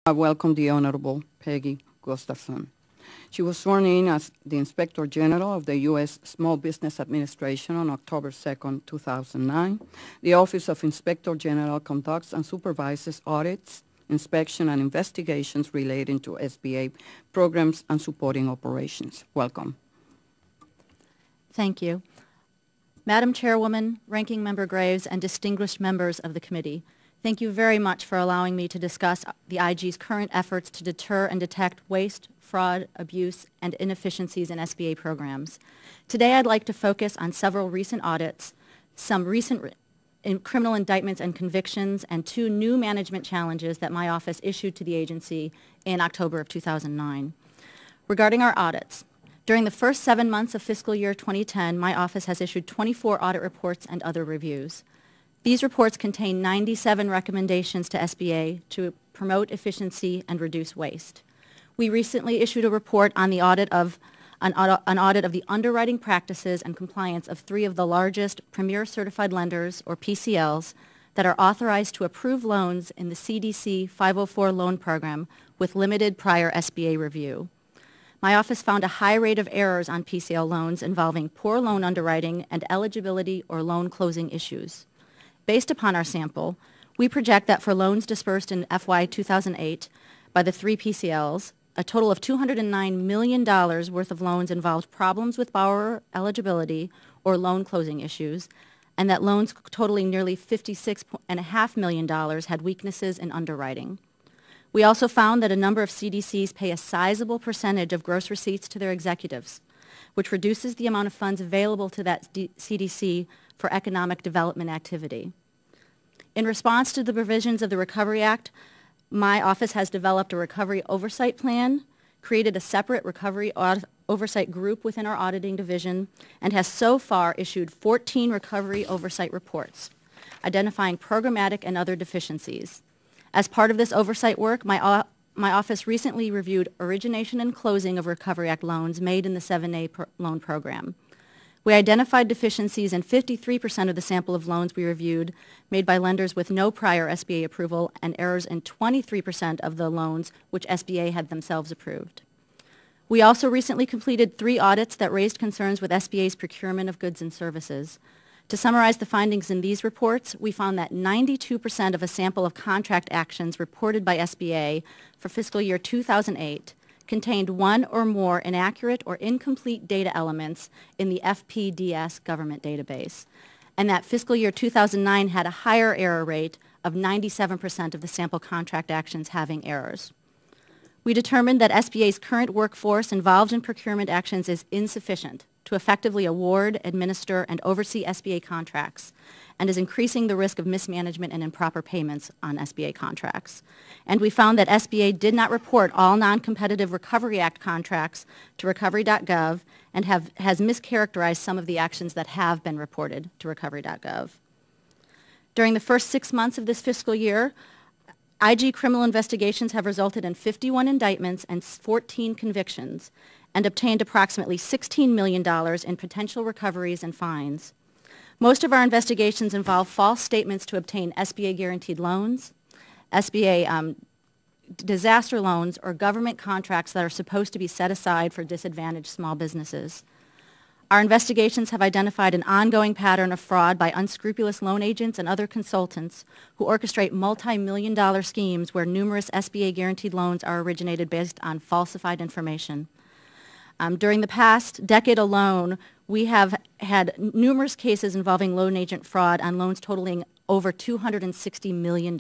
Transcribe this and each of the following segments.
I welcome the Honorable Peggy Gustafson. She was sworn in as the Inspector General of the U.S. Small Business Administration on October 2, 2009. The Office of Inspector General conducts and supervises audits, inspection, and investigations relating to SBA programs and supporting operations. Welcome. Thank you. Madam Chairwoman, Ranking Member Graves, and distinguished members of the committee, thank you very much for allowing me to discuss the IG's current efforts to deter and detect waste, fraud, abuse, and inefficiencies in SBA programs. Today I'd like to focus on several recent audits, some recent criminal indictments and convictions, and 2 new management challenges that my office issued to the agency in October of 2009. Regarding our audits, during the first 7 months of fiscal year 2010, my office has issued 24 audit reports and other reviews. These reports contain 97 recommendations to SBA to promote efficiency and reduce waste. We recently issued a report on the audit of an audit of the underwriting practices and compliance of 3 of the largest Premier Certified Lenders, or PCLs, that are authorized to approve loans in the CDC 504 loan program with limited prior SBA review. My office found a high rate of errors on PCL loans involving poor loan underwriting and eligibility or loan closing issues. Based upon our sample, we project that for loans dispersed in FY 2008 by the 3 PCLs, a total of $209 million worth of loans involved problems with borrower eligibility or loan closing issues, and that loans totaling nearly $56.5 million had weaknesses in underwriting. We also found that a number of CDCs pay a sizable percentage of gross receipts to their executives, which reduces the amount of funds available to that CDC for economic development activity. In response to the provisions of the Recovery Act, my office has developed a recovery oversight plan, created a separate recovery oversight group within our auditing division, and has so far issued 14 recovery oversight reports, identifying programmatic and other deficiencies. As part of this oversight work, my office recently reviewed origination and closing of Recovery Act loans made in the 7A loan program. We identified deficiencies in 53% of the sample of loans we reviewed made by lenders with no prior SBA approval, and errors in 23% of the loans which SBA had themselves approved. We also recently completed 3 audits that raised concerns with SBA's procurement of goods and services. To summarize the findings in these reports, we found that 92% of a sample of contract actions reported by SBA for fiscal year 2008 contained 1 or more inaccurate or incomplete data elements in the FPDS government database, and that fiscal year 2009 had a higher error rate of 97% of the sample contract actions having errors. We determined that SBA's current workforce involved in procurement actions is insufficient to effectively award, administer, and oversee SBA contracts, and is increasing the risk of mismanagement and improper payments on SBA contracts. And we found that SBA did not report all non-competitive Recovery Act contracts to recovery.gov and has mischaracterized some of the actions that have been reported to recovery.gov. During the first 6 months of this fiscal year, IG criminal investigations have resulted in 51 indictments and 14 convictions, and obtained approximately $16 million in potential recoveries and fines. Most of our investigations involve false statements to obtain SBA guaranteed loans, SBA disaster loans, or government contracts that are supposed to be set aside for disadvantaged small businesses. Our investigations have identified an ongoing pattern of fraud by unscrupulous loan agents and other consultants who orchestrate multi-million-dollar schemes where numerous SBA guaranteed loans are originated based on falsified information. During the past decade alone, we have had numerous cases involving loan agent fraud on loans totaling over $260 million.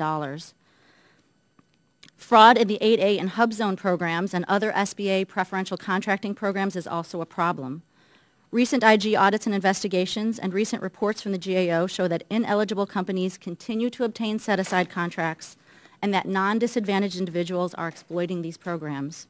Fraud in the 8A and Hub Zone programs and other SBA preferential contracting programs is also a problem. Recent IG audits and investigations and recent reports from the GAO show that ineligible companies continue to obtain set-aside contracts and that non-disadvantaged individuals are exploiting these programs.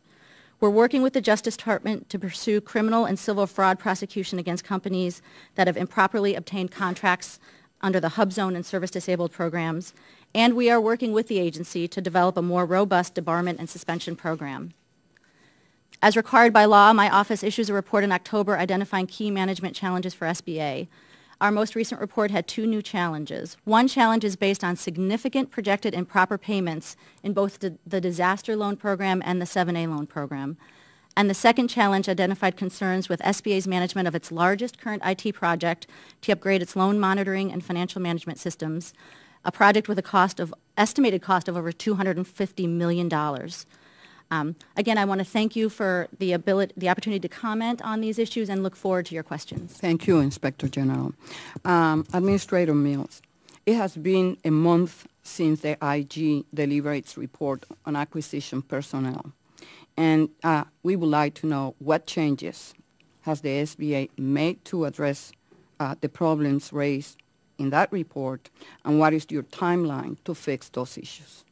We're working with the Justice Department to pursue criminal and civil fraud prosecution against companies that have improperly obtained contracts under the Hub Zone and Service Disabled programs, and we are working with the agency to develop a more robust debarment and suspension program. As required by law, my office issues a report in October identifying key management challenges for SBA. Our most recent report had two new challenges. One challenge is based on significant projected improper payments in both the disaster loan program and the 7A loan program. And the second challenge identified concerns with SBA's management of its largest current IT project to upgrade its loan monitoring and financial management systems, a project with a estimated cost of over $250 million. Again, I want to thank you for the opportunity to comment on these issues and look forward to your questions. Thank you, Inspector General. Administrator Mills, it has been a month since the IG delivered its report on acquisition personnel. And we would like to know what changes has the SBA made to address the problems raised in that report, and what is your timeline to fix those issues?